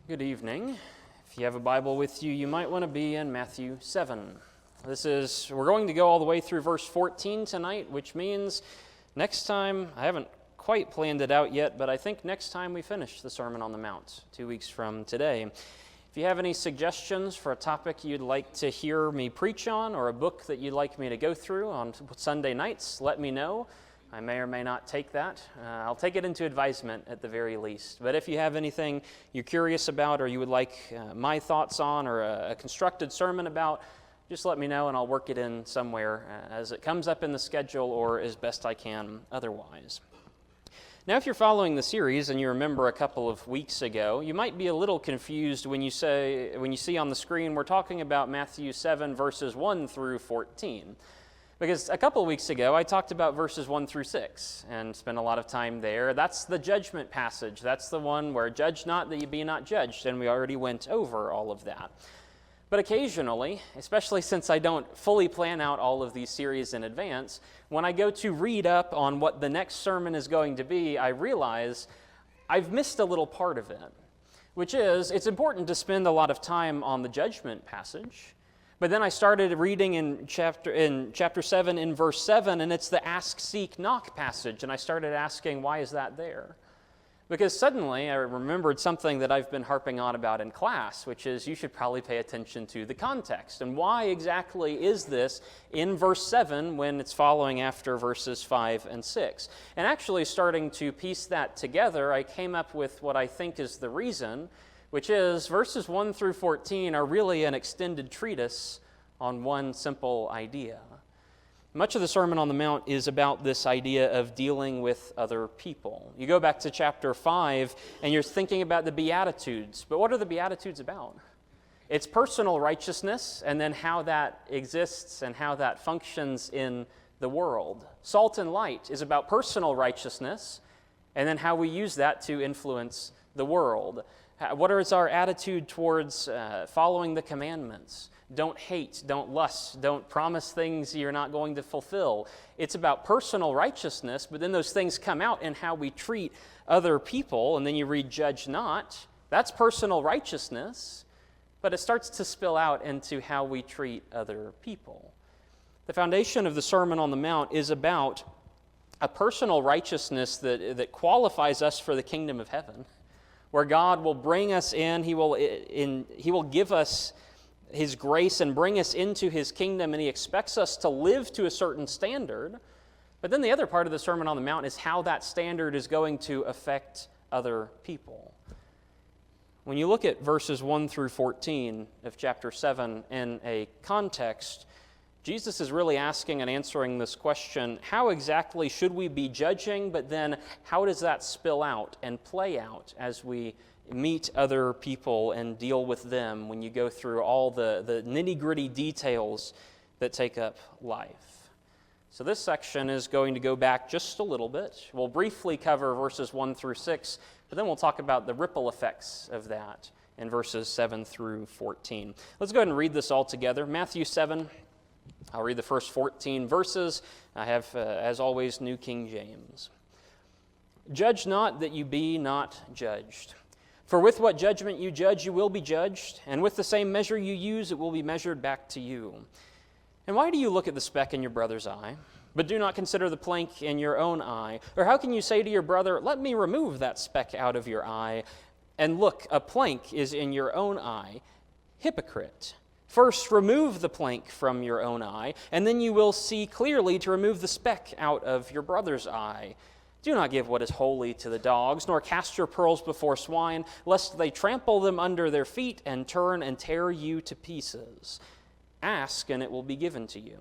Good evening. If you have a Bible with you, you might want to be in Matthew 7. We're going to go all the way through verse 14 tonight, which means next time, I haven't quite planned it out yet, but I think next time we finish the Sermon on the Mount, 2 weeks from today. If you have any suggestions for a topic you'd like to hear me preach on, or a book that you'd like me to go through on Sunday nights, let me know. I may or may not take that. I'll take it into advisement at the very least. But if you have anything you're curious about or you would like my thoughts on or a constructed sermon about, just let me know and I'll work it in somewhere as it comes up in the schedule or as best I can otherwise. Now, if you're following the series and you remember a couple of weeks ago, you might be a little confused when you see on the screen we're talking about Matthew 7 verses 1 through 14. Because a couple of weeks ago, I talked about verses 1 through 6 and spent a lot of time there. That's the judgment passage. That's the one where judge not that you be not judged, and we already went over all of that. But occasionally, especially since I don't fully plan out all of these series in advance, when I go to read up on what the next sermon is going to be, I realize I've missed a little part of it, which is it's important to spend a lot of time on the judgment passage. But then I started reading in chapter 7 in verse 7, and it's the ask, seek, knock passage, and I started asking, why is that there? Because suddenly I remembered something that I've been harping on about in class, which is you should probably pay attention to the context. And why exactly is this in verse 7 when it's following after verses 5 and 6? And actually starting to piece that together, I came up with what I think is the reason, which is verses 1 through 14 are really an extended treatise on one simple idea. Much of the Sermon on the Mount is about this idea of dealing with other people. You go back to chapter 5 and you're thinking about the Beatitudes, but what are the Beatitudes about? It's personal righteousness and then how that exists and how that functions in the world. Salt and light is about personal righteousness and then how we use that to influence the world. What is our attitude towards following the commandments? Don't hate, don't lust, don't promise things you're not going to fulfill. It's about personal righteousness, but then those things come out in how we treat other people, and then you read judge not. That's personal righteousness, but it starts to spill out into how we treat other people. The foundation of the Sermon on the Mount is about a personal righteousness that qualifies us for the kingdom of heaven, where God will bring us in, He will give us His grace and bring us into His kingdom, and He expects us to live to a certain standard. But then the other part of the Sermon on the Mount is how that standard is going to affect other people. When you look at verses 1 through 14 of chapter 7 in a context, Jesus is really asking and answering this question, how exactly should we be judging, but then how does that spill out and play out as we meet other people and deal with them when you go through all the nitty-gritty details that take up life? So this section is going to go back just a little bit. We'll briefly cover verses 1 through 6, but then we'll talk about the ripple effects of that in verses 7 through 14. Let's go ahead and read this all together. Matthew 7. I'll read the first 14 verses. I have, as always, New King James. Judge not that you be not judged. For with what judgment you judge, you will be judged, and with the same measure you use, it will be measured back to you. And why do you look at the speck in your brother's eye, but do not consider the plank in your own eye? Or how can you say to your brother, let me remove that speck out of your eye, and look, a plank is in your own eye? Hypocrite! First, remove the plank from your own eye, and then you will see clearly to remove the speck out of your brother's eye. Do not give what is holy to the dogs, nor cast your pearls before swine, lest they trample them under their feet and turn and tear you to pieces. Ask, and it will be given to you.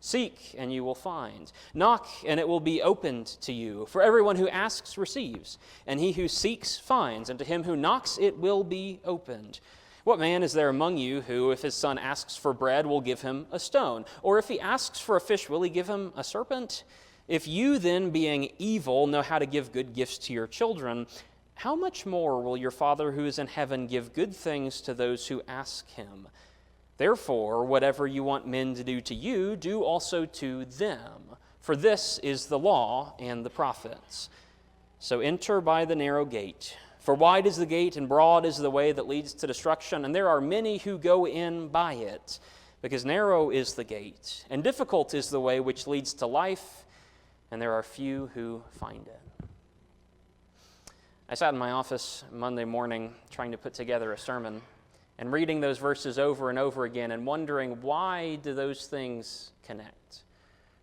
Seek, and you will find. Knock, and it will be opened to you. For everyone who asks receives, and he who seeks finds, and to him who knocks it will be opened. What man is there among you who, if his son asks for bread, will give him a stone? Or if he asks for a fish, will he give him a serpent? If you then, being evil, know how to give good gifts to your children, how much more will your Father who is in heaven give good things to those who ask him? Therefore, whatever you want men to do to you, do also to them. For this is the law and the prophets. So enter by the narrow gate. For wide is the gate and broad is the way that leads to destruction, and there are many who go in by it. Because narrow is the gate, and difficult is the way which leads to life, and there are few who find it. I sat in my office Monday morning trying to put together a sermon and reading those verses over and over again and wondering, why do those things connect?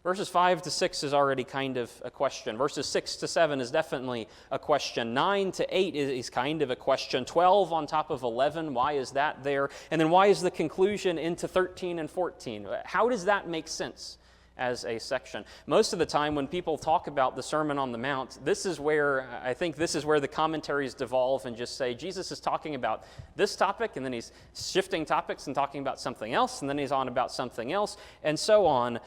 Verses 5 to 6 is already kind of a question. Verses 6 to 7 is definitely a question. 9 to 8 is kind of a question. 12 on top of 11, why is that there? And then why is the conclusion into 13 and 14? How does that make sense as a section? Most of the time when people talk about the Sermon on the Mount, I think this is where the commentaries devolve and just say, Jesus is talking about this topic, and then he's shifting topics and talking about something else, and then he's on about something else, and so on.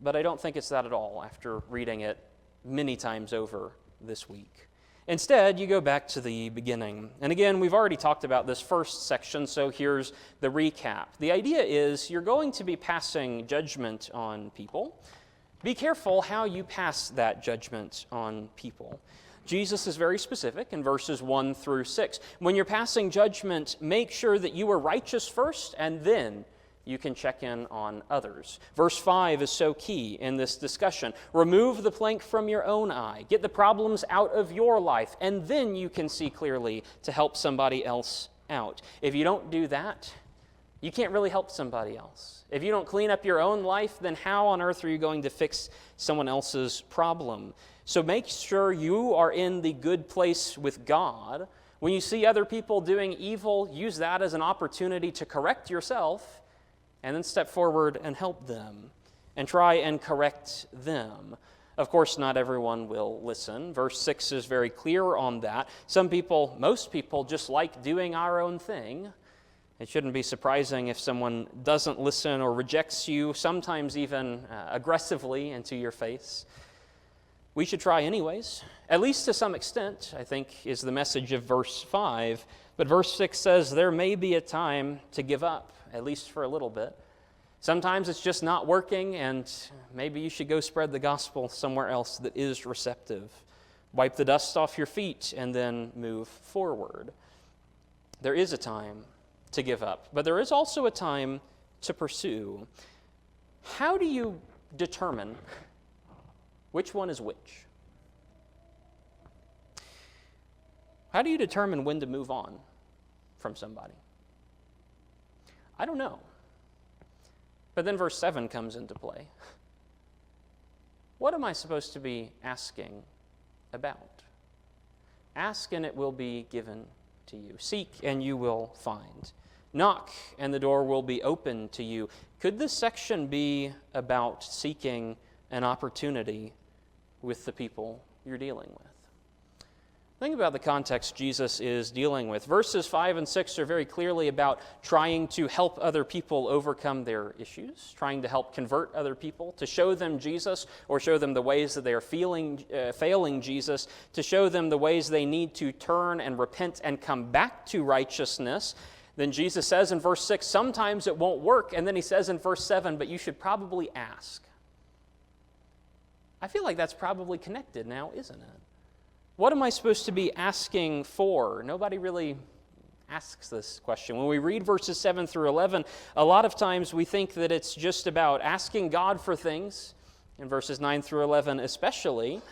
But I don't think it's that at all after reading it many times over this week. Instead, you go back to the beginning. And again, we've already talked about this first section, so here's the recap. The idea is you're going to be passing judgment on people. Be careful how you pass that judgment on people. Jesus is very specific in verses 1 through 6. When you're passing judgment, make sure that you are righteous first, and then you can check in on others. Verse 5 is so key in this discussion. Remove the plank from your own eye. Get the problems out of your life, and then you can see clearly to help somebody else out. If you don't do that, you can't really help somebody else. If you don't clean up your own life, then how on earth are you going to fix someone else's problem? So make sure you are in the good place with God. When you see other people doing evil, use that as an opportunity to correct yourself, and then step forward and help them, and try and correct them. Of course, not everyone will listen. Verse 6 is very clear on that. Most people just like doing our own thing. It shouldn't be surprising if someone doesn't listen or rejects you, sometimes even aggressively into your face. We should try anyways, at least to some extent, I think, is the message of verse 5. But verse 6 says there may be a time to give up, at least for a little bit. Sometimes it's just not working, and maybe you should go spread the gospel somewhere else that is receptive. Wipe the dust off your feet and then move forward. There is a time to give up, but there is also a time to pursue. How do you determine which one is which? How do you determine when to move on from somebody? I don't know. But then verse 7 comes into play. What am I supposed to be asking about? Ask and it will be given to you. Seek and you will find. Knock and the door will be open to you. Could this section be about seeking an opportunity with the people you're dealing with? Think about the context Jesus is dealing with. Verses 5 and 6 are very clearly about trying to help other people overcome their issues, trying to help convert other people, to show them Jesus or show them the ways that they are failing Jesus, to show them the ways they need to turn and repent and come back to righteousness. Then Jesus says in verse 6, sometimes it won't work. And then he says in verse 7, but you should probably ask. I feel like that's probably connected now, isn't it? What am I supposed to be asking for? Nobody really asks this question. When we read verses 7 through 11, a lot of times we think that it's just about asking God for things, in verses 9 through 11 especially.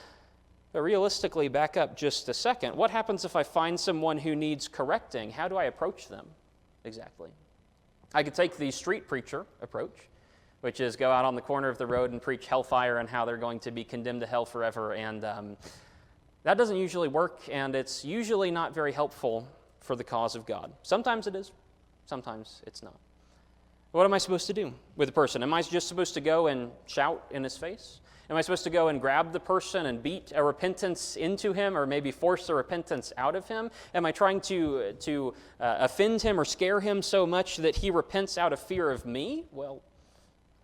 But realistically, back up just a second. What happens if I find someone who needs correcting? How do I approach them exactly? I could take the street preacher approach, which is go out on the corner of the road and preach hellfire and how they're going to be condemned to hell forever, and that doesn't usually work, and it's usually not very helpful for the cause of God. Sometimes it is, sometimes it's not. What am I supposed to do with the person? Am I just supposed to go and shout in his face? Am I supposed to go and grab the person and beat a repentance into him, or maybe force a repentance out of him? Am I trying to offend him or scare him so much that he repents out of fear of me? Well,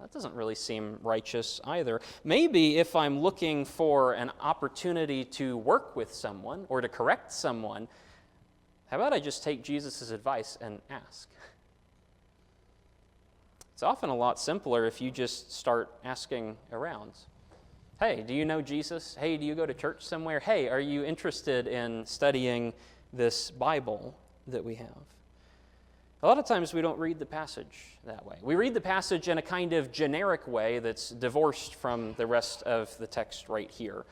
that doesn't really seem righteous either. Maybe if I'm looking for an opportunity to work with someone or to correct someone, how about I just take Jesus' advice and ask? It's often a lot simpler if you just start asking around. Hey, do you know Jesus? Hey, do you go to church somewhere? Hey, are you interested in studying this Bible that we have. A lot of times we don't read the passage that way. We read the passage in a kind of generic way that's divorced from the rest of the text right here.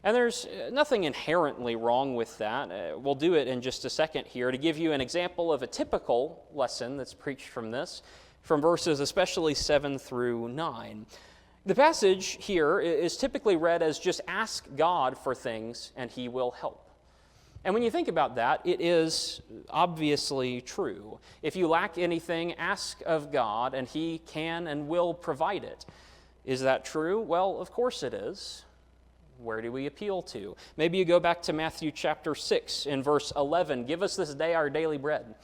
And there's nothing inherently wrong with that. We'll do it in just a second here to give you an example of a typical lesson that's preached from this, from verses especially 7 through 9. The passage here is typically read as just ask God for things and he will help. And when you think about that, it is obviously true. If you lack anything, ask of God, and he can and will provide it. Is that true? Well, of course it is. Where do we appeal to? Maybe you go back to Matthew chapter 6 in verse 11. Give us this day our daily bread.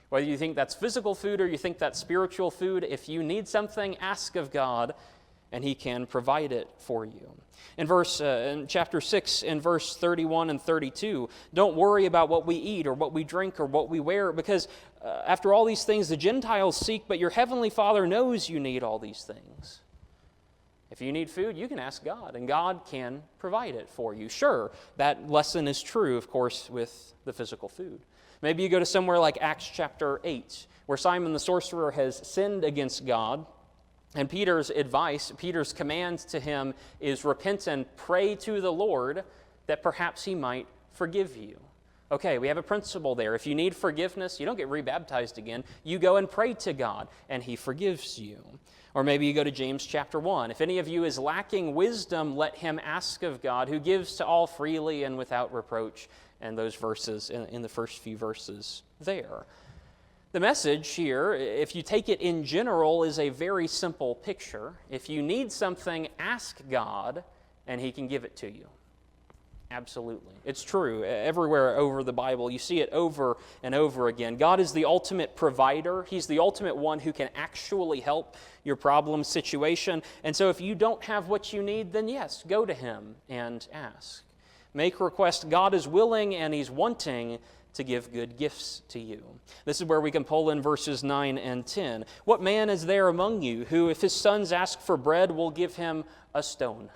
Whether you think that's physical food or you think that's spiritual food, if you need something, ask of God, and he can provide it for you. In chapter 6, in verse 31 and 32, don't worry about what we eat or what we drink or what we wear, because after all these things the Gentiles seek, but your heavenly Father knows you need all these things. If you need food, you can ask God, and God can provide it for you. Sure, that lesson is true, of course, with the physical food. Maybe you go to somewhere like Acts chapter 8, where Simon the sorcerer has sinned against God, and Peter's advice, Peter's command to him is repent and pray to the Lord that perhaps he might forgive you. Okay, we have a principle there. If you need forgiveness, you don't get rebaptized again. You go and pray to God, and he forgives you. Or maybe you go to James chapter 1. If any of you is lacking wisdom, let him ask of God, who gives to all freely and without reproach. And those verses, in the first few verses there. The message here, if you take it in general, is a very simple picture. If you need something, ask God, and he can give it to you. Absolutely. It's true. Everywhere over the Bible, you see it over and over again. God is the ultimate provider. He's the ultimate one who can actually help your problem situation. And so if you don't have what you need, then yes, go to him and ask. Make request. God is willing and he's wanting to give good gifts to you. This is where we can pull in verses 9 and 10. What man is there among you who, if his sons ask for bread, will give him a stone?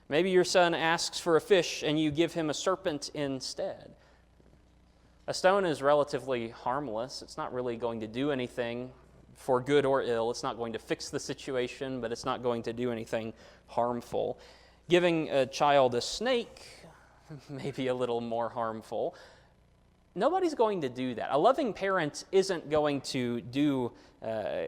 Maybe your son asks for a fish and you give him a serpent instead. A stone is relatively harmless. It's not really going to do anything for good or ill. It's not going to fix the situation, but it's not going to do anything harmful. Giving a child a snake may be a little more harmful. Nobody's going to do that. A loving parent isn't going to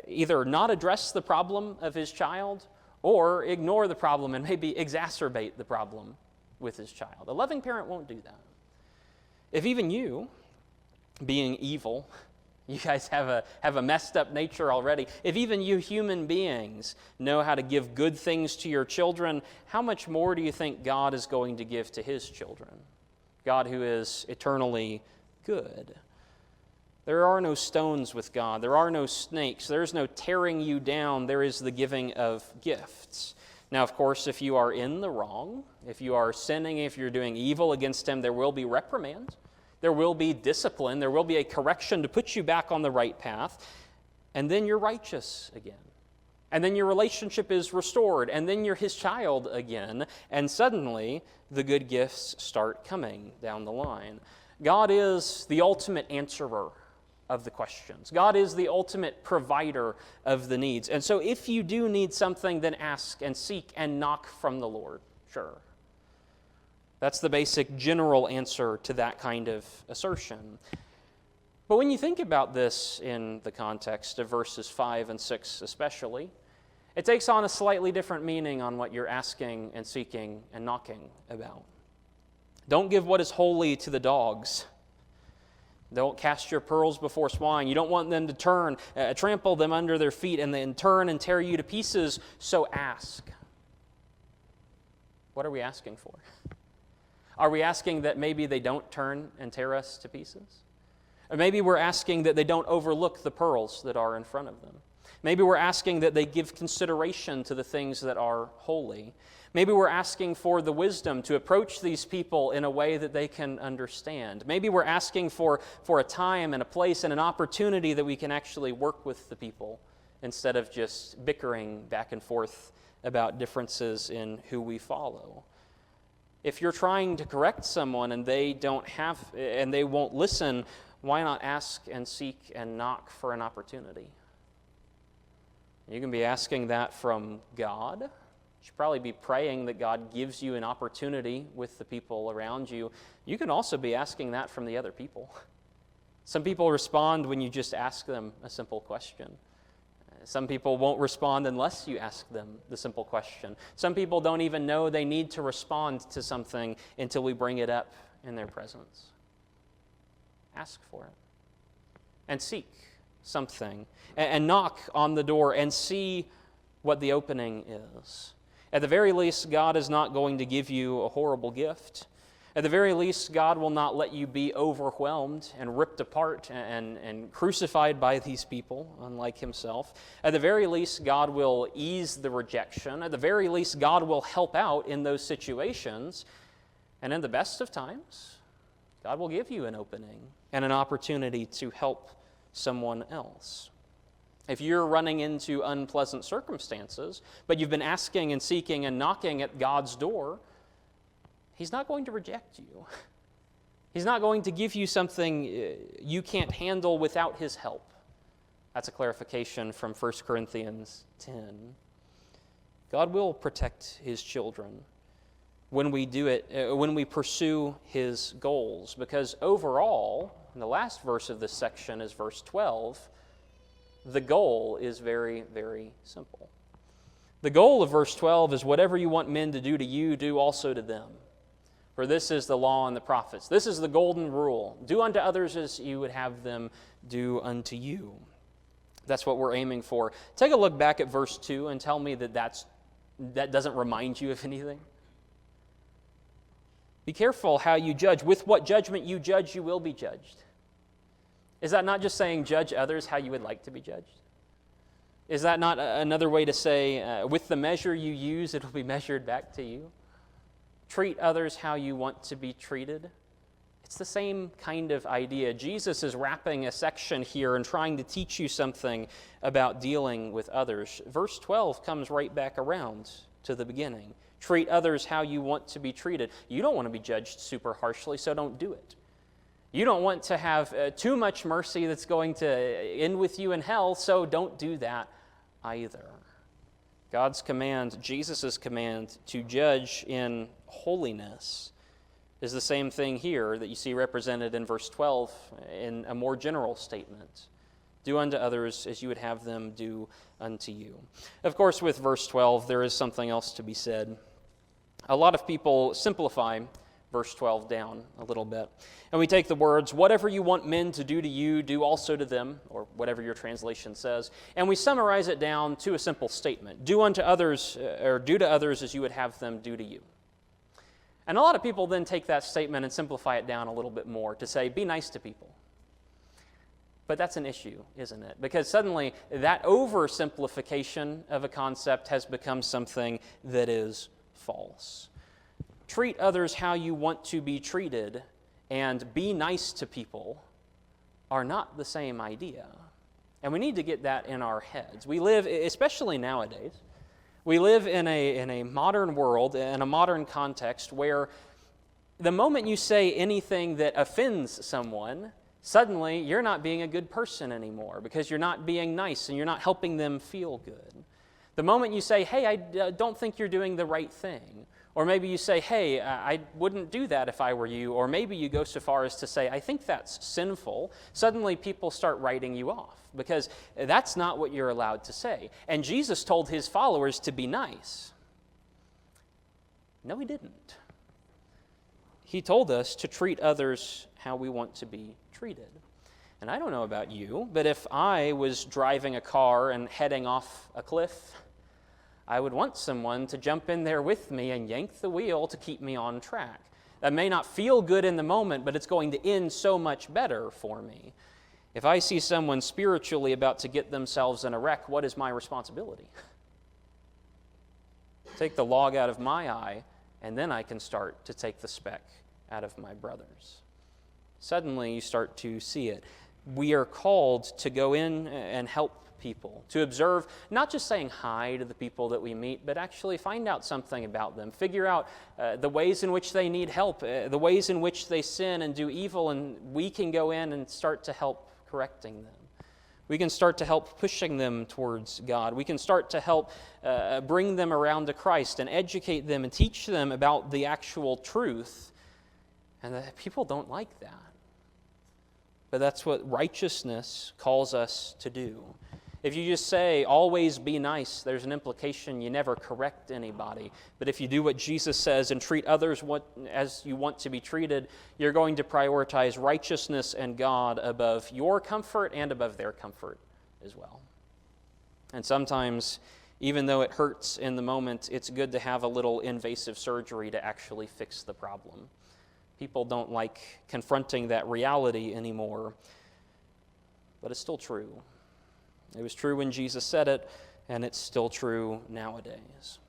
either not address the problem of his child or ignore the problem and maybe exacerbate the problem with his child. A loving parent won't do that. If even you, being evil, you guys have a messed up nature already. If even you human beings know how to give good things to your children, how much more do you think God is going to give to his children? God who is eternally good. There are no stones with God. There are no snakes. There is no tearing you down. There is the giving of gifts. Now, of course, if you are in the wrong, if you are sinning, if you're doing evil against him, there will be reprimand. There will be discipline. There will be a correction to put you back on the right path. And then you're righteous again. And then your relationship is restored. And then you're his child again. And suddenly, the good gifts start coming down the line. God is the ultimate answerer of the questions. God is the ultimate provider of the needs. And so if you do need something, then ask and seek and knock from the Lord. Sure. That's the basic general answer to that kind of assertion. But when you think about this in the context of verses 5 and 6 especially, it takes on a slightly different meaning on what you're asking and seeking and knocking about. Don't give what is holy to the dogs. Don't cast your pearls before swine. You don't want them to trample them under their feet and then turn and tear you to pieces, so ask. What are we asking for? Are we asking that maybe they don't turn and tear us to pieces? Or maybe we're asking that they don't overlook the pearls that are in front of them. Maybe we're asking that they give consideration to the things that are holy. Maybe we're asking for the wisdom to approach these people in a way that they can understand. Maybe we're asking for a time and a place and an opportunity that we can actually work with the people instead of just bickering back and forth about differences in who we follow. If you're trying to correct someone and they won't listen, why not ask and seek and knock for an opportunity? You can be asking that from God. You should probably be praying that God gives you an opportunity with the people around you. You can also be asking that from the other people. Some people respond when you just ask them a simple question. Some people won't respond unless you ask them the simple question. Some people don't even know they need to respond to something until we bring it up in their presence. Ask for it. And seek something. And knock on the door and see what the opening is. At the very least, God is not going to give you a horrible gift. At the very least, God will not let you be overwhelmed and ripped apart and crucified by these people, unlike himself. At the very least, God will ease the rejection. At the very least, God will help out in those situations. And in the best of times, God will give you an opening and an opportunity to help someone else. If you're running into unpleasant circumstances, but you've been asking and seeking and knocking at God's door, He's not going to reject you. He's not going to give you something you can't handle without His help. That's a clarification from 1 Corinthians 10. God will protect His children when we do it, when we pursue His goals. Because overall, and the last verse of this section is verse 12, the goal is very, very simple. The goal of verse 12 is whatever you want men to do to you, do also to them. For this is the law and the prophets. This is the golden rule. Do unto others as you would have them do unto you. That's what we're aiming for. Take a look back at verse 2 and tell me that doesn't remind you of anything. Be careful how you judge. With what judgment you judge, you will be judged. Is that not just saying judge others how you would like to be judged? Is that not another way to say with the measure you use, it will be measured back to you? Treat others how you want to be treated. It's the same kind of idea. Jesus is wrapping a section here and trying to teach you something about dealing with others. Verse 12 comes right back around to the beginning. Treat others how you want to be treated. You don't want to be judged super harshly, so don't do it. You don't want to have too much mercy that's going to end with you in hell, so don't do that either. God's command, Jesus' command to judge in holiness is the same thing here that you see represented in verse 12 in a more general statement. Do unto others as you would have them do unto you. Of course, with verse 12, there is something else to be said. A lot of people simplify verse 12 down a little bit. And we take the words, whatever you want men to do to you, do also to them, or whatever your translation says, and we summarize it down to a simple statement. Do unto others, or do to others as you would have them do to you. And a lot of people then take that statement and simplify it down a little bit more to say, be nice to people. But that's an issue, isn't it? Because suddenly that oversimplification of a concept has become something that is false. Treat others how you want to be treated and be nice to people are not the same idea. And we need to get that in our heads. We live, especially nowadays, we live in a modern world, in a modern context where the moment you say anything that offends someone, suddenly you're not being a good person anymore because you're not being nice and you're not helping them feel good. The moment you say, hey, I don't think you're doing the right thing, or maybe you say, hey, I wouldn't do that if I were you, or maybe you go so far as to say, I think that's sinful, suddenly people start writing you off because that's not what you're allowed to say. And Jesus told his followers to be nice. No, he didn't. He told us to treat others how we want to be treated. And I don't know about you, but if I was driving a car and heading off a cliff, I would want someone to jump in there with me and yank the wheel to keep me on track. That may not feel good in the moment, but it's going to end so much better for me. If I see someone spiritually about to get themselves in a wreck, what is my responsibility? Take the log out of my eye, and then I can start to take the speck out of my brother's. Suddenly you start to see it. we are called to go in and help people, to observe, not just saying hi to the people that we meet, but actually find out something about them, figure out the ways in which they need help, the ways in which they sin and do evil, and we can go in and start to help correcting them. We can start to help pushing them towards God. We can start to help bring them around to Christ and educate them and teach them about the actual truth. And the people don't like that. But that's what righteousness calls us to do. If you just say, always be nice, there's an implication you never correct anybody. But if you do what Jesus says and treat others as you want to be treated, you're going to prioritize righteousness and God above your comfort and above their comfort as well. And sometimes, even though it hurts in the moment, it's good to have a little invasive surgery to actually fix the problem. People don't like confronting that reality anymore, but it's still true. It was true when Jesus said it, and it's still true nowadays.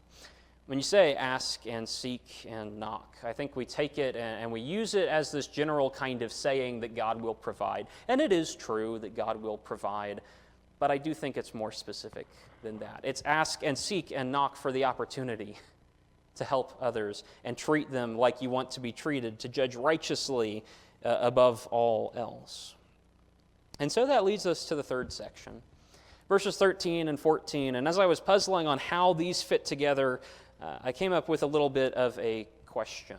When you say ask and seek and knock, I think we take it and we use it as this general kind of saying that God will provide. And it is true that God will provide, but I do think it's more specific than that. It's ask and seek and knock for the opportunity to help others and treat them like you want to be treated, to judge righteously above all else. And so that leads us to the third section. Verses 13 and 14, and as I was puzzling on how these fit together, I came up with a little bit of a question.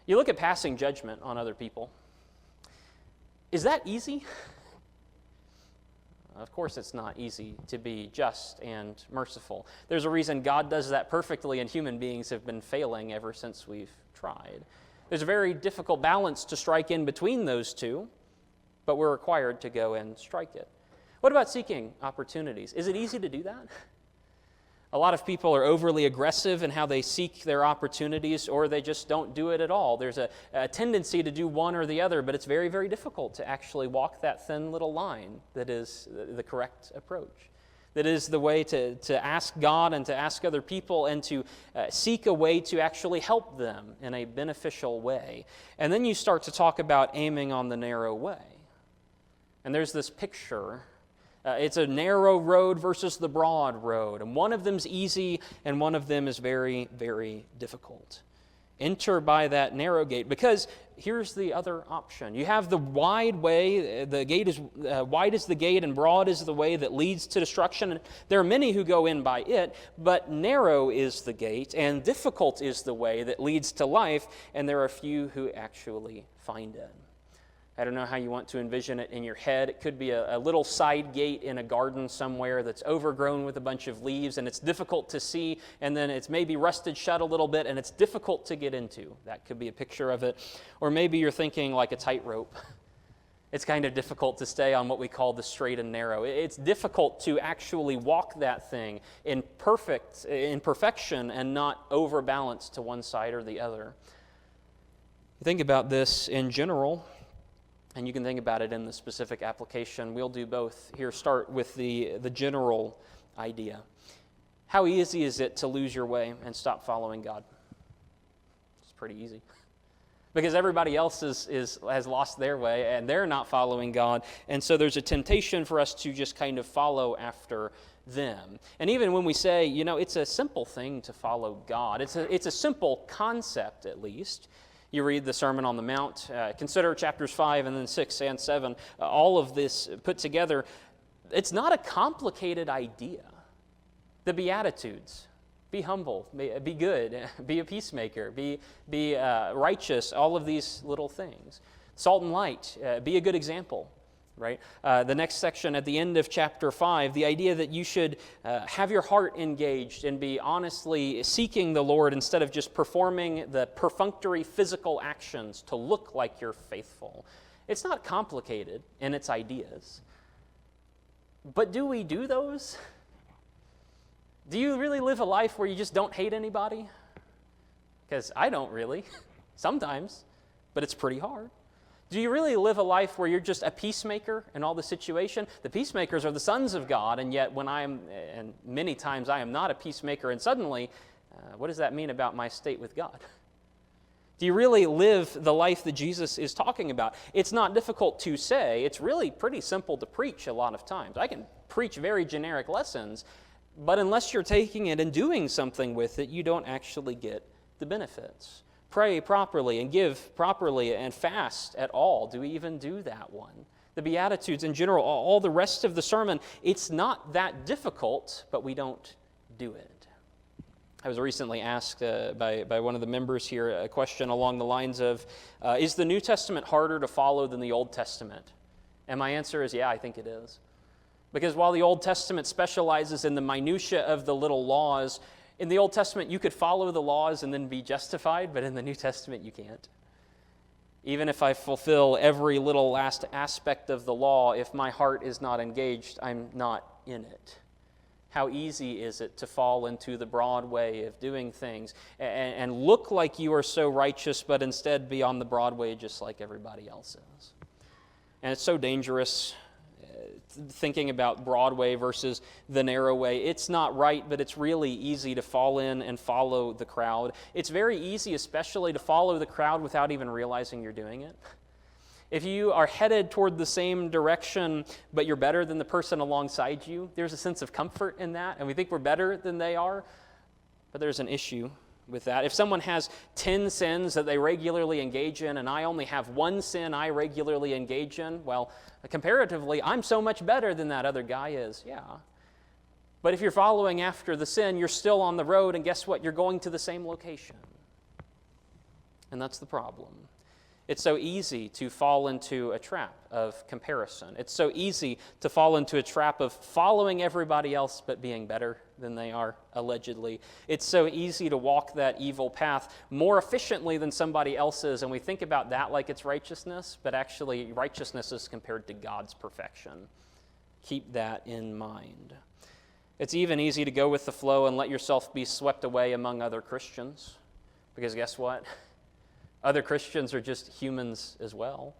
You look at passing judgment on other people. Is that easy? Of course it's not easy to be just and merciful. There's a reason God does that perfectly, and human beings have been failing ever since we've tried. There's a very difficult balance to strike in between those two, but we're required to go and strike it. What about seeking opportunities? Is it easy to do that? A lot of people are overly aggressive in how they seek their opportunities, or they just don't do it at all. There's a tendency to do one or the other, but it's very, very difficult to actually walk that thin little line that is the correct approach. That is the way to ask God and to ask other people and to seek a way to actually help them in a beneficial way. And then you start to talk about aiming on the narrow way. And there's this picture. It's a narrow road versus the broad road. And one of them's easy and one of them is very, very difficult. Enter by that narrow gate, because here's the other option. You have the wide way. The gate is wide is the gate and broad is the way that leads to destruction. And there are many who go in by it, but narrow is the gate and difficult is the way that leads to life, and there are few who actually find it. I don't know how you want to envision it in your head. It could be a little side gate in a garden somewhere that's overgrown with a bunch of leaves, and it's difficult to see, and then it's maybe rusted shut a little bit, and it's difficult to get into. That could be a picture of it. Or maybe you're thinking like a tightrope. It's kind of difficult to stay on what we call the straight and narrow. It's difficult to actually walk that thing in perfection and not overbalance to one side or the other. Think about this in general. And you can think about it in the specific application. We'll do both. Here, start with the general idea. How easy is it to lose your way and stop following God? It's pretty easy. Because everybody else has lost their way, and they're not following God. And so there's a temptation for us to just kind of follow after them. And even when we say, it's a simple thing to follow God. It's a simple concept, at least. You read the Sermon on the Mount, consider chapters 5 and then 6 and 7, all of this put together. It's not a complicated idea. The Beatitudes, be humble, be good, be a peacemaker, be righteous, all of these little things. Salt and light, be a good example. Right? The next section at the end of chapter 5, the idea that you should have your heart engaged and be honestly seeking the Lord instead of just performing the perfunctory physical actions to look like you're faithful. It's not complicated in its ideas. But do we do those? Do you really live a life where you just don't hate anybody? Because I don't really, sometimes, but it's pretty hard. Do you really live a life where you're just a peacemaker in all the situation? The peacemakers are the sons of God, and yet and many times I am not a peacemaker, and suddenly, what does that mean about my state with God? Do you really live the life that Jesus is talking about? It's not difficult to say. It's really pretty simple to preach a lot of times. I can preach very generic lessons, but unless you're taking it and doing something with it, you don't actually get the benefits. Pray properly and give properly and fast at all. Do we even do that one? The Beatitudes in general, all the rest of the sermon, it's not that difficult, but we don't do it. I was recently asked by one of the members here a question along the lines of, is the New Testament harder to follow than the Old Testament? And my answer is, yeah, I think it is. Because while the Old Testament specializes in the minutia of the little laws, in the Old Testament you could follow the laws and then be justified, but in the New Testament you can't. Even if I fulfill every little last aspect of the law, if my heart is not engaged, I'm not in it. How easy is it to fall into the broad way of doing things and look like you are so righteous, but instead be on the broad way just like everybody else is? And it's so dangerous thinking about Broadway versus the narrow way. It's not right, but it's really easy to fall in and follow the crowd. It's very easy, especially, to follow the crowd without even realizing you're doing it. If you are headed toward the same direction, but you're better than the person alongside you, there's a sense of comfort in that, and we think we're better than they are, but there's an issue with that. If someone has 10 sins that they regularly engage in, and I only have one sin I regularly engage in, well, comparatively, I'm so much better than that other guy is, yeah. But if you're following after the sin, you're still on the road, and guess what? You're going to the same location. And that's the problem. It's so easy to fall into a trap of comparison. It's so easy to fall into a trap of following everybody else but being better than they are, allegedly. It's so easy to walk that evil path more efficiently than somebody else is, and we think about that like it's righteousness, but actually righteousness is compared to God's perfection. Keep that in mind. It's even easy to go with the flow and let yourself be swept away among other Christians, because guess what? Other Christians are just humans as well.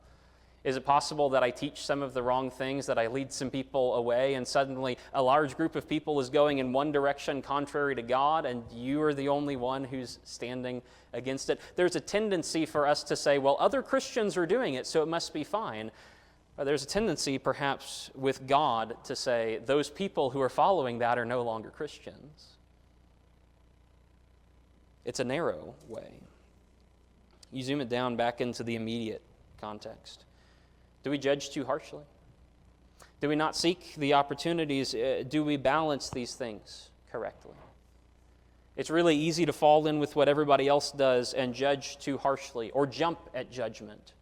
Is it possible that I teach some of the wrong things, that I lead some people away, and suddenly a large group of people is going in one direction contrary to God, and you are the only one who's standing against it? There's a tendency for us to say, well, other Christians are doing it, so it must be fine. Or there's a tendency, perhaps, with God to say, those people who are following that are no longer Christians. It's a narrow way. You zoom it down back into the immediate context. Do we judge too harshly? Do we not seek the opportunities? Do we balance these things correctly? It's really easy to fall in with what everybody else does and judge too harshly or jump at judgment.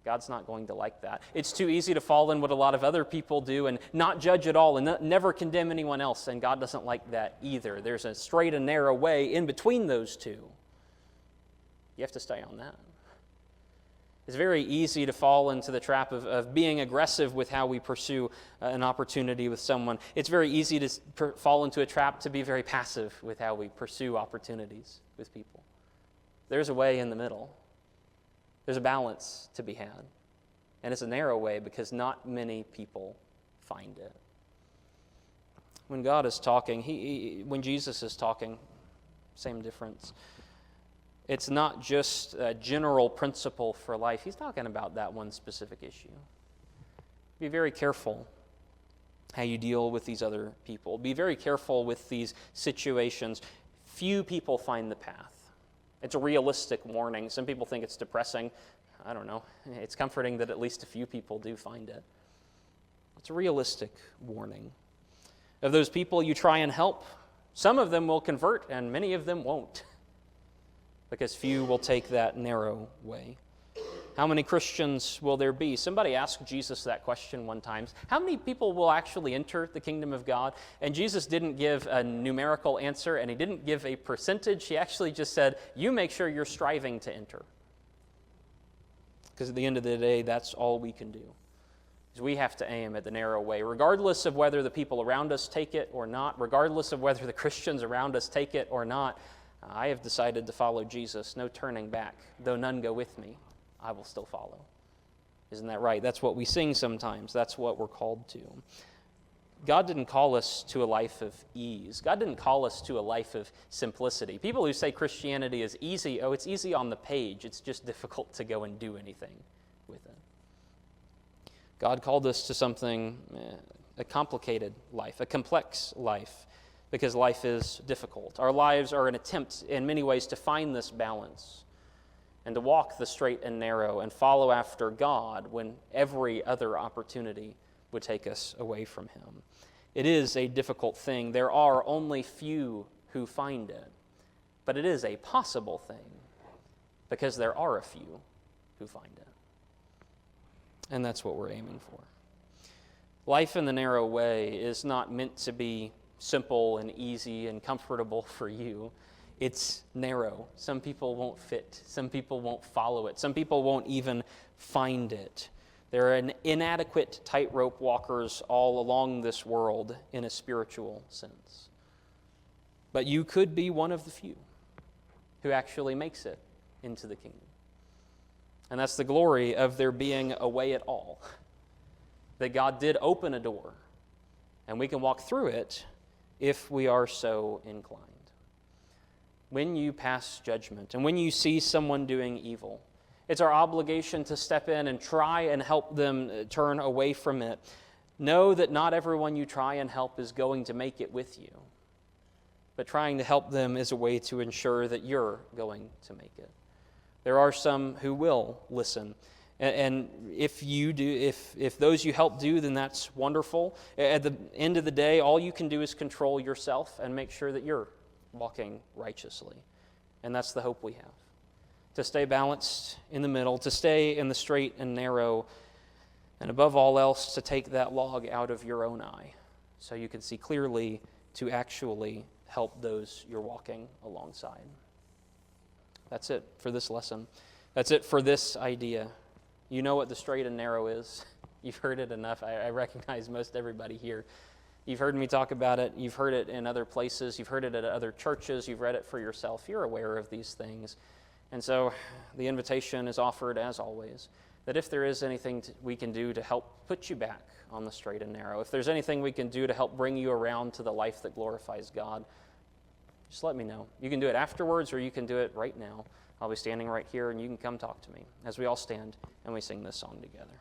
God's not going to like that. It's too easy to fall in what a lot of other people do and not judge at all and never condemn anyone else, and God doesn't like that either. There's a straight and narrow way in between those two. You have to stay on that. It's very easy to fall into the trap of being aggressive with how we pursue an opportunity with someone. It's very easy to fall into a trap to be very passive with how we pursue opportunities with people. There's a way in the middle. There's a balance to be had. And it's a narrow way because not many people find it. When God is talking, when Jesus is talking, same difference. It's not just a general principle for life. He's talking about that one specific issue. Be very careful how you deal with these other people. Be very careful with these situations. Few people find the path. It's a realistic warning. Some people think it's depressing. I don't know. It's comforting that at least a few people do find it. It's a realistic warning. Of those people you try and help, some of them will convert and many of them won't, because few will take that narrow way. How many Christians will there be? Somebody asked Jesus that question one time. How many people will actually enter the kingdom of God? And Jesus didn't give a numerical answer, and he didn't give a percentage. He actually just said, you make sure you're striving to enter. Because at the end of the day, that's all we can do. Is we have to aim at the narrow way, regardless of whether the people around us take it or not, regardless of whether the Christians around us take it or not. I have decided to follow Jesus, no turning back. Though none go with me, I will still follow. Isn't that right? That's what we sing sometimes. That's what we're called to. God didn't call us to a life of ease. God didn't call us to a life of simplicity. People who say Christianity is easy, oh, it's easy on the page. It's just difficult to go and do anything with it. God called us to something, a complicated life, a complex life, because life is difficult. Our lives are an attempt in many ways to find this balance and to walk the straight and narrow and follow after God when every other opportunity would take us away from him. It is a difficult thing. There are only few who find it, but it is a possible thing because there are a few who find it. And that's what we're aiming for. Life in the narrow way is not meant to be simple and easy and comfortable for you. It's narrow. Some people won't fit. Some people won't follow it. Some people won't even find it. There are inadequate tightrope walkers all along this world in a spiritual sense. But you could be one of the few who actually makes it into the kingdom. And that's the glory of there being a way at all. That God did open a door, and we can walk through it if we are so inclined. When you pass judgment, and when you see someone doing evil, it's our obligation to step in and try and help them turn away from it. Know that not everyone you try and help is going to make it with you, but trying to help them is a way to ensure that you're going to make it. There are some who will listen. And if you do, if those you help do, then that's wonderful. At the end of the day, all you can do is control yourself and make sure that you're walking righteously. And that's the hope we have. To stay balanced in the middle, to stay in the straight and narrow, and above all else, to take that log out of your own eye so you can see clearly to actually help those you're walking alongside. That's it for this lesson. That's it for this idea. You know what the straight and narrow is. You've heard it enough. I recognize most everybody here. You've heard me talk about it. You've heard it in other places. You've heard it at other churches. You've read it for yourself. You're aware of these things. And so the invitation is offered, as always, that if there is anything we can do to help put you back on the straight and narrow, if there's anything we can do to help bring you around to the life that glorifies God, just let me know. You can do it afterwards or you can do it right now. I'll be standing right here and you can come talk to me as we all stand and we sing this song together.